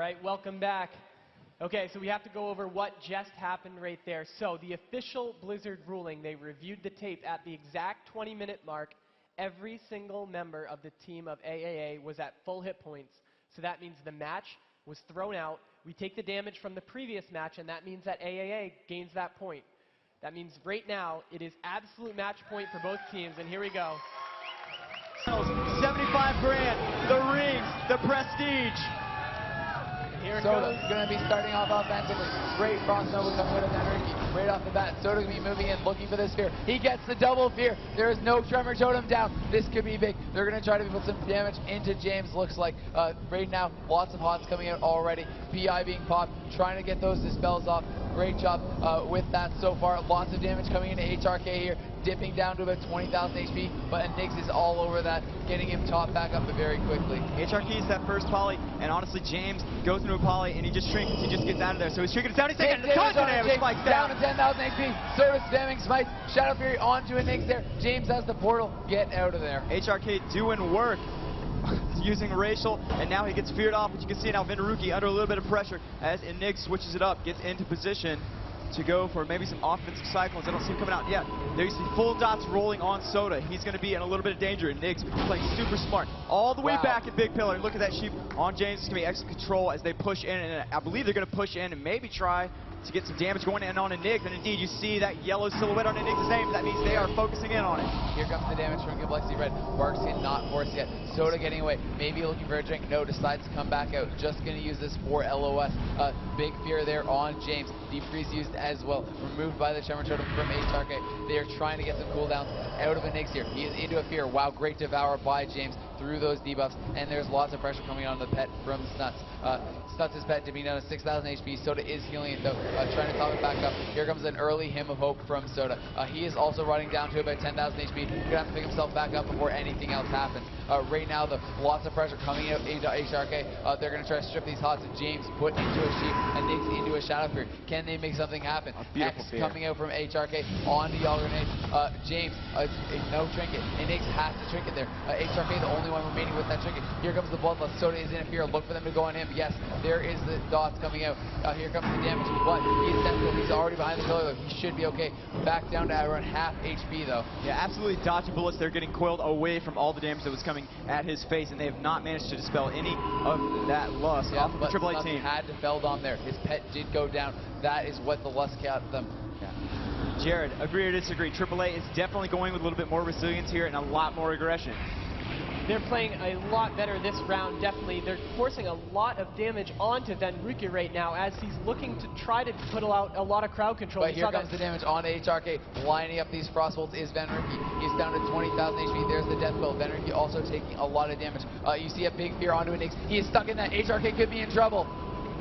right, welcome back. Okay, so we have to go over what just happened right there. So the official Blizzard ruling, they reviewed the tape at the exact 20-minute mark. Every single member of the team of AAA was at full hit points. So that means the match was thrown out. We take the damage from the previous match, and that means that AAA gains that point. That means right now, it is absolute match point for both teams, and here we go. 75 grand, the rings, the prestige. Here Soda's going to be starting off offensively. Great Frost Nova coming out of Enrique. Right off the bat, Soda going to be moving in, looking for the sphere. He gets the double fear. There is no Tremor Totem down. This could be big. They're going to try to put some damage into James, looks like. Right now, lots of HOTS coming out already. PI being popped, trying to get those dispels off. Great job with that so far. Lots of damage coming into HRK here, dipping down to about 20,000 HP, but Nix is all over that, getting him top back up very quickly. HRK is that first poly, and honestly, James goes into a poly, and he just shrinks, he just gets out of there. So he's shrinking it down, he's taking a ton of damage, spikes down to 10,000 HP. Soda spamming smites, Shadow Fury onto a Nix there. James has the portal, get out of there. HRK doing work. Using Racial, and now he gets feared off, which you can see now Venruki under a little bit of pressure as Enig switches it up, gets into position to go for maybe some offensive cyclones. I don't see him coming out yet. There you see full dots rolling on Soda. He's going to be in a little bit of danger. Enig playing super smart. All the way back at Big Pillar. Look at that sheep on James. It's going to be extra control as they push in, and I believe they're going to push in and maybe try to get some damage going in on Enig, and indeed you see that yellow silhouette on Enig's name. That means they are focusing in on it. Here comes the damage from Galaxy Red. Barks in, not forced yet. Soda getting away, maybe looking for a drink. No, decides to come back out. Just going to use this for LOS. Big fear there on James. Deep freeze used as well. Removed by the Tremor Totem from HRK. They are trying to get some cooldowns out of Enix here. He is into a fear. Wow, great devour by James through those debuffs, and there's lots of pressure coming on the pet from Snuts. Snuts' pet dipping down to 6,000 HP. Soda is healing it though, trying to top it back up. Here comes an early hymn of hope from Soda. He is also running down to about 10,000 HP. He's gonna have to pick himself back up before anything else happens. Right now, lots of pressure coming out into HRK. They're gonna try to strip these HOTS, and James put into a sheep and Nix into a Shadow Fear. Can they make something happen? X coming out from HRK onto Y'all Grenade. James, no trinket, and Nix has to trinket there. HRK the only one remaining with that trinket. Here comes the Bloodlust. Soda is in a fear. Look for them to go on him. Yes, there is the dots coming out. Here comes the damage, but he is sensible. He's already behind the pillar though. He should be okay. Back down to around half HP though. Yeah, absolutely dodging bullets. They're getting coiled away from all the damage that was coming at his face, and they have not managed to dispel any of that lust off of the AAA team. Had to fell on there. His pet did go down. That is what the lust kept them. Yeah. Jared, agree or disagree? AAA is definitely going with a little bit more resilience here and a lot more aggression. They're playing a lot better this round, definitely. They're forcing a lot of damage onto Venruki right now as he's looking to try to put out a lot of crowd control. But here comes the damage onto HRK. Lining up these Frostbolts is Venruki. He's down to 20,000 HP. There's the death build. Venruki also taking a lot of damage. You see a big fear onto Enix. He is stuck in that. HRK could be in trouble.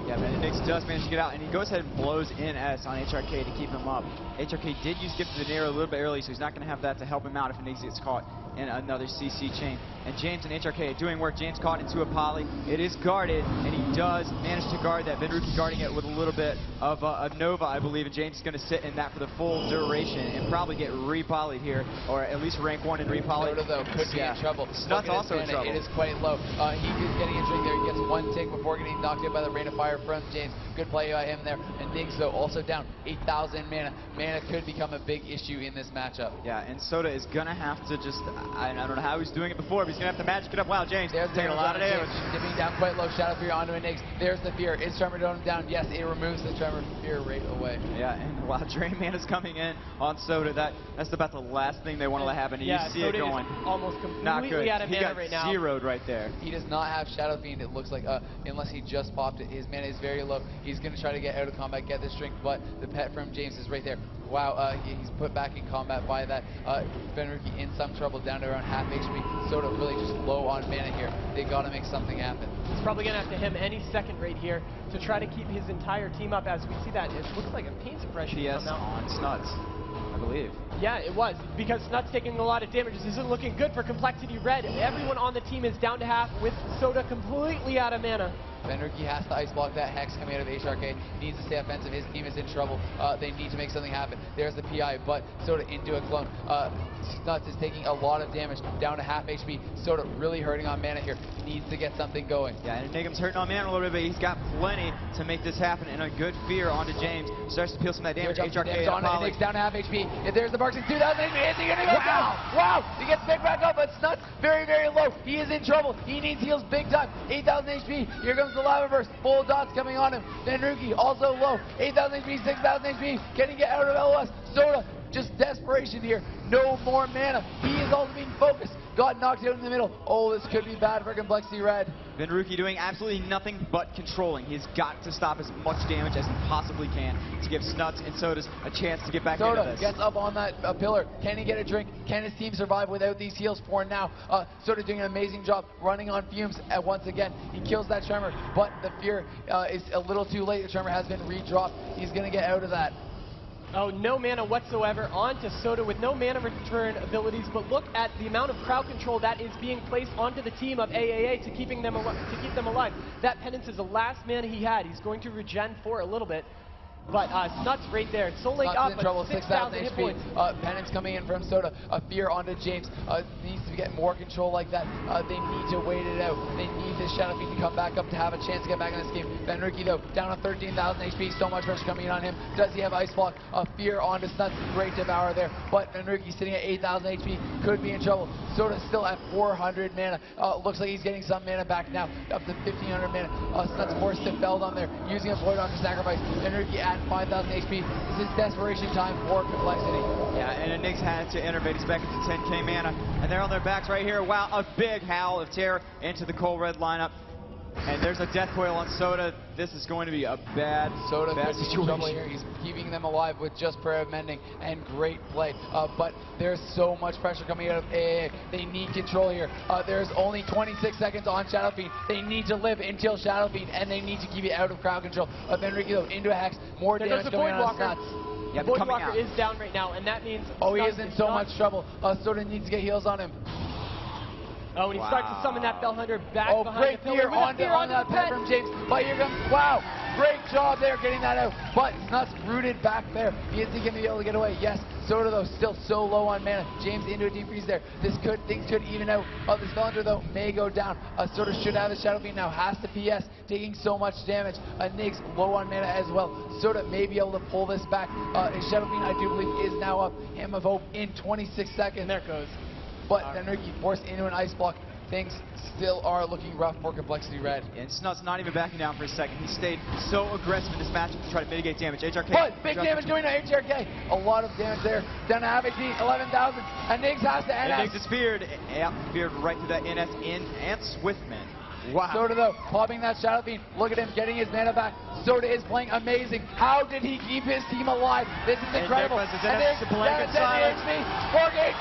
Yeah, but Enix does manage to get out, and he goes ahead and blows in S on HRK to keep him up. HRK did use Gift of the Nero a little bit early, so he's not going to have that to help him out if Enix gets caught in another CC chain. And James and HRK doing work. James caught into a poly. It is guarded, and he does manage to guard that. Venruki guarding it with a little bit of a Nova, I believe, and James is going to sit in that for the full duration and probably get re-polyed here, or at least rank 1 and re-polyed. Soda, though, could be in trouble. Snuts also in trouble. It is quite low. He is getting a drink there. He gets one tick before getting knocked out by the Rain of Fire from James. Good play by him there. And Nix, though, also down 8,000 mana. Mana could become a big issue in this matchup. Yeah, and Soda is going to have to just, I don't know how he was doing it before, but he's going to have to magic it up. Wow, James taking a lot of damage. Dipping down quite low. Shadow Fear onto a Nix. There's the fear. Is Tremor Totem down? Yes, it removes the Tremor Fear right away. Yeah, and while Drain Mana's coming in on Soda, that's about the last thing they want to let happen. And yeah, you see Soda it going. Is almost completely not good. out of mana right now. He got zeroed right there. He does not have Shadow Fiend, it looks like, unless he just popped it. His mana is very low. He's going to try to get out of combat, get this drink, but the pet from James is right there. Wow, he's put back in combat by that. Venruki in some trouble, down to around half HP. Soda really just low on mana here. They got to make something happen. He's probably going to have to him any second right here to try to keep his entire team up as we see that. It looks like a pain suppression PS on Snuts, I believe. Yeah, it was, because Snuts taking a lot of damage. This isn't looking good for Complexity Red. Everyone on the team is down to half with Soda completely out of mana. Benruki has to ice block that Hex coming out of HRK. Needs to stay offensive. His team is in trouble. They need to make something happen. There's the PI, but Soda into a clone. Snuts is taking a lot of damage, down to half HP. Soda really hurting on mana here. Needs to get something going. Yeah, and Enigma's hurting on mana a little bit, but he's got plenty to make this happen. And a good fear onto James. Starts to peel some of that damage. HRK on Nick's down to half HP. If there's the Barks, 2,000 HP. Is he gonna go down? Wow! He gets picked back up, but Snuts very, very low. He is in trouble. He needs heals big time. 8,000 HP. Here comes the lava burst. Full dots coming on him. Benruki also low. 8,000 HP, 6,000 HP. Can he get out of LOS? Soda, just desperation here. No more mana. He is also being focused. Got knocked out in the middle. Oh, this could be bad for Complexity Red. Benruki doing absolutely nothing but controlling. He's got to stop as much damage as he possibly can to give Snuts and Sodas a chance to get back into this. Soda gets up on that pillar. Can he get a drink? Can his team survive without these heals for now? Soda doing an amazing job running on fumes once again. He kills that Tremor, but the fear is a little too late. The Tremor has been redropped. He's going to get out of that. Oh, no mana whatsoever onto Soda with no mana return abilities, but look at the amount of crowd control that is being placed onto the team of AAA to keep them alive. That Penance is the last mana he had. He's going to regen for a little bit. But Snuts right there. Soul Link up, in trouble, 6,000 hit points. Penance coming in from Soda. Fear onto James. Needs to get more control like that. They need to wait it out. They need this Shadow Fiend to come back up to have a chance to get back in this game. Benruki, though, down to 13,000 HP. So much pressure coming in on him. Does he have Ice Block? Fear onto Snuts. Great devour there. But Benruki sitting at 8,000 HP. Could be in trouble. Soda still at 400 mana. Looks like he's getting some mana back now. Up to 1,500 mana. Snuts forced to Feld on there. Using a Void onto sacrifice. Benruki at 5,000 HP. This is desperation time for Complexity. Yeah, and Enig's had to innervate. He's back into 10k mana. And they're on their backs right here. Wow, a big howl of terror into the Cold Red lineup. And there's a death coil on Soda. This is going to be a bad situation. Here. He's keeping them alive with just prayer of mending and great play. But there's so much pressure coming out of AA. They need control here. There's only 26 seconds on Shadow Fiend. They need to live until Shadow Fiend, and they need to keep it out of crowd control. Benruki, though, into a Hex. More damage coming on Snuts. Yeah, Void Walker is down right now, and that means... Oh, he is in so much trouble. Soda needs to get heals on him. Oh, and he starts to summon that Bell Hunter back behind great the pillar. fear on that pet from James. But here comes, wow, great job there getting that out. But Snuts rooted back there. He isn't going to be able to get away. Yes, Soda, though, still so low on mana. James into a deep freeze there. Things could even out. This Bell Hunter, though, may go down. Soda should have the Shadow Fiend now. Has to PS, taking so much damage. Niggs low on mana as well. Soda may be able to pull this back. His Shadow Fiend, I do believe, is now up. Hymn of Hope in 26 seconds. There it goes. But Benruki forced into an ice block. Things still are looking rough for Complexity Red. And Snuts not even backing down for a second. He stayed so aggressive in this matchup to try to mitigate damage. HRK. But big damage going to HRK. A lot of damage there. Down to half HP, 11,000. And Niggs has to NS. And Niggs is feared. Yeah, feared right through that NS in and Swiftman. Wow. Soda, though, popping that Shadow Fiend. Look at him getting his mana back. Soda is playing amazing. How did he keep his team alive? This is incredible. And Niggs blanket silence. HP.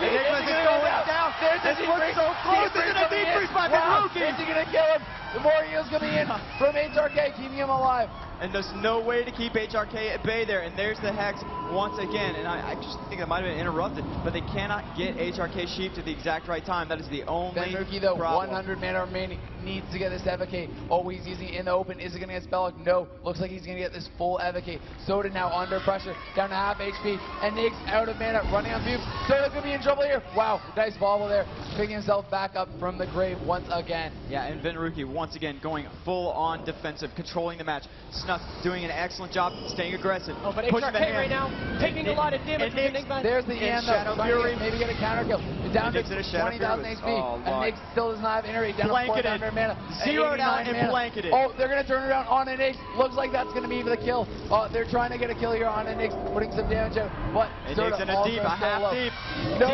Enigma's is going down. There's the deep freeze. So close. This is a deep freeze by Benruki. Is he going to kill him? The more heals coming in from HRK, keeping him alive. And there's no way to keep HRK at bay there. And there's the Hex once again. And I just think that might have been interrupted. But they cannot get HRK Sheep to the exact right time. That is the only Benruki, though, problem. 100 mana remaining. Needs to get this Evocate. Oh, he's using it in the open. Is it going to get Spellock? No. Looks like he's going to get this full Evocate. Soda now under pressure. Down to half HP. And Niggs out of mana. Running on fumes. Soda could be in trouble here. Wow. Nice bobble there. Picking himself back up from the grave once again. Yeah, and Benruki once again going full on defensive, controlling the match. Snuts doing an excellent job, staying aggressive. Oh, but HRK right now taking a lot of damage. There's the end, though. Fury, maybe get a counter kill. Down to 20,000 HP. And Niggs still does not have Iterate. Down to 4,000 mana. Zeroed out and blanketed. Oh, they're going to turn it around on Niggs. Looks like that's going to be the kill. They're trying to get a kill here on Niggs, putting some damage out. But Niggs in a deep, a half deep. No,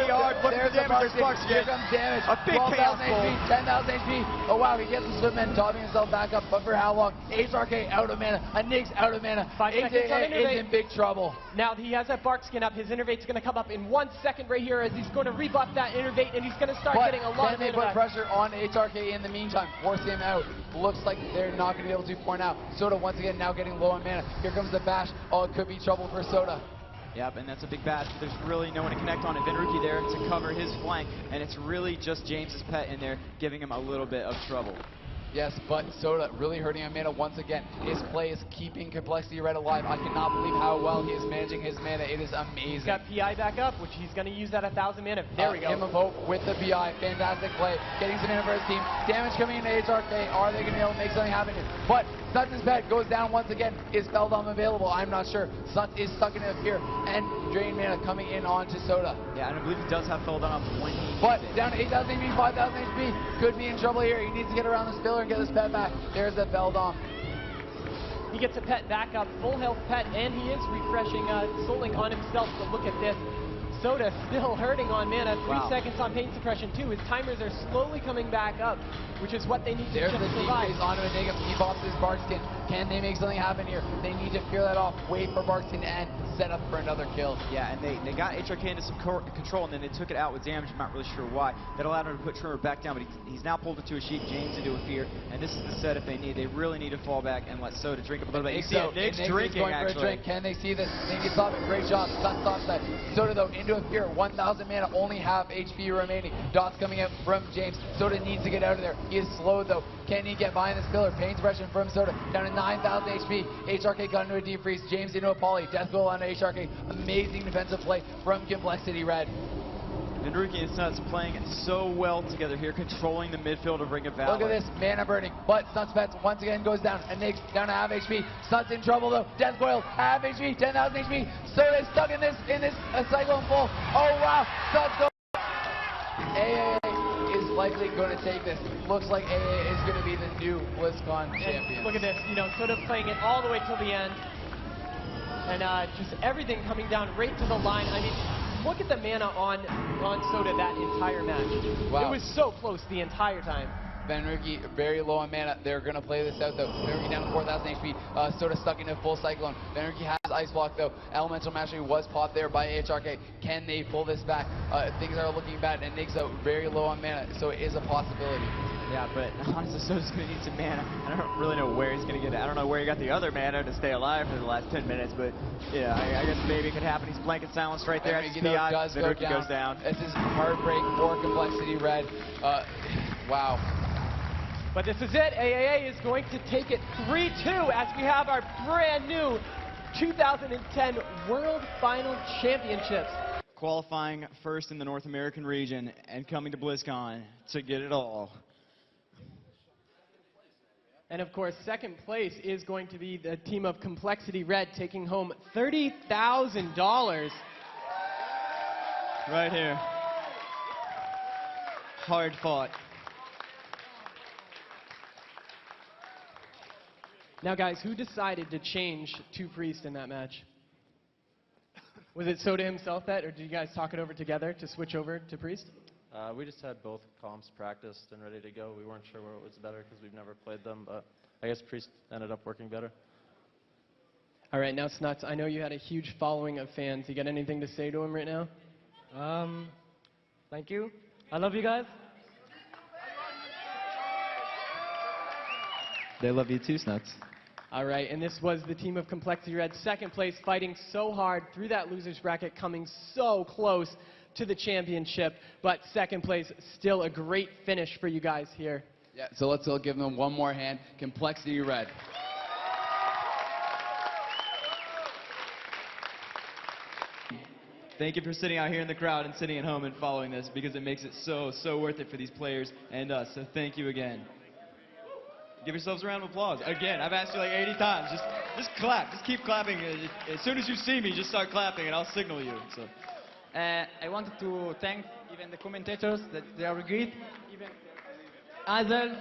there's the damage. Here comes damage. A big 12,000 HP, 10,000 HP. Oh, wow, he gets the Swimman, topping himself back up. But for how long? HRK out of mana. A Niggs out of mana. 5 seconds on is in big trouble. Now he has that Bark skin up. His Innervate's going to come up in 1 second right here as he's going to rebuff that Innervate, and he's going to start getting a lot of mana. Can they put pressure on HRK in the meantime? Force him out. Looks like they're not going to be able to for now. Soda once again now getting low on mana. Here comes the bash. Oh, it could be trouble for Soda. Yep, and that's a big bash, but there's really no one to connect on it. Benruki there to cover his flank, and it's really just James's pet in there giving him a little bit of trouble. Yes, but Soda really hurting on mana once again. His play is keeping Complexity Red alive. I cannot believe how well he is managing his mana. It is amazing. He's got PI back up, which he's going to use that 1,000 mana. There we go. Him of Hope with the PI. Fantastic play. Getting some mana for his team. Damage coming into HRK. Are they going to be able to make something happen here? But Sutton's pet goes down once again. Is Feldom available? I'm not sure. Sut is stuck in it here. And drain mana coming in onto Soda. Yeah, and I believe he does have Feldon on one heat. But down to 8,000 HP, 5,000 HP. Could be in trouble here. He needs to get around this pillar and get his pet back. There's the Feldom. He gets a pet back up, full health pet, and he is refreshing Soul Link on himself. So look at this. Soda still hurting on mana. 3 seconds on pain suppression too. His timers are slowly coming back up, which is what they need to There's just the survive. decrease onto Enigma. He pops his Barkskin. Can they make something happen here? They need to clear that off, wait for Barkskin to end, set up for another kill. Yeah, and they got HRK into some control, and then they took it out with damage. I'm not really sure why. That allowed him to put Trimmer back down, but he's now pulled into a sheep, James into a fear, and this is the setup they need. They really need to fall back and let Soda drink up a little bit. You see it, Nick's drinking, going for a drink. Can they see this? They can stop it. Great job. Sun stops that. Soda, though, into a fear. 1,000 mana, only half HP remaining. Dots coming out from James. Soda needs to get out of there. He is slowed, though. Can he get behind this pillar? Pain suppression from Soda. Down to 9,000 HP. HRK got into a deep freeze. James into a poly. Death goal onto HRK. Amazing defensive play from Complexity Red. Venruki and Snuts playing so well together here, controlling the midfield of Ring of Valor. Look at this, mana burning, but Snuts Pets once again goes down. And Nick's down to half HP. Snuts in trouble though. Death Coil, half HP, 10,000 HP. Soda is stuck in this cyclone full. Oh wow, Snuts goes. AA is likely going to take this. Looks like AA is going to be the new Blizzcon champion. Look at this, Soda playing it all the way till the end. And just everything coming down right to the line. I mean, look at the mana on Soda that entire match. Wow. It was so close the entire time. Venruki very low on mana. They're going to play this out though. Venruki down to 4,000 HP. Soda stuck in a full cyclone. Venruki has Ice Block though. Elemental Mastery was popped there by HRK. Can they pull this back? Things are looking bad, and Nick's out very low on mana, so it is a possibility. Yeah, but honestly, Soda's going to need some mana. I don't really know where he's going to get it. I don't know where he got the other mana to stay alive for the last 10 minutes, but yeah, I guess maybe it could happen. He's blanket silenced right there. Venruki goes down. This is heartbreak for Complexity Red. Wow. But this is it. AAA is going to take it 3-2 as we have our brand new 2010 World Final Championships. Qualifying first in the North American region and coming to BlizzCon to get it all. And of course, second place is going to be the team of Complexity Red taking home $30,000. Right here. Hard fought. Now guys, who decided to change to Priest in that match? Was it Soda himself that, or did you guys talk it over together to switch over to Priest? We just had both comps practiced and ready to go. We weren't sure what was better because we've never played them, but I guess Priest ended up working better. All right, now Snuts, I know you had a huge following of fans. You got anything to say to them right now? Thank you. I love you guys. They love you too, Snuts. All right, and this was the team of Complexity Red, second place, fighting so hard through that loser's bracket, coming so close to the championship, but second place, still a great finish for you guys here. Yeah, so let's all give them one more hand. Complexity Red. Thank you for sitting out here in the crowd and sitting at home and following this, because it makes it so worth it for these players and us, so thank you again. Give yourselves a round of applause. Again, I've asked you like 80 times. Just clap. Just keep clapping. As soon as you see me, just start clapping, and I'll signal you. So. I wanted to thank even the commentators that they are great. Even Azel,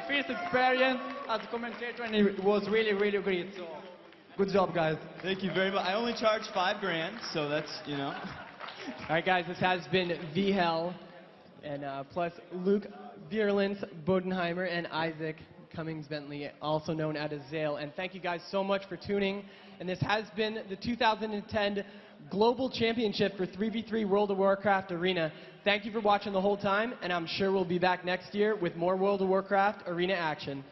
first experience as a commentator, and it was really, really great. So, good job, guys. Thank you very much. I only charge $5,000, so that's, All right, guys, this has been VHL, and plus Luke Vierlins, Bodenheimer, and Isaac Cummings-Bentley, also known as Azale. And thank you guys so much for tuning. And this has been the 2010 Global Championship for 3v3 World of Warcraft Arena. Thank you for watching the whole time, and I'm sure we'll be back next year with more World of Warcraft Arena action.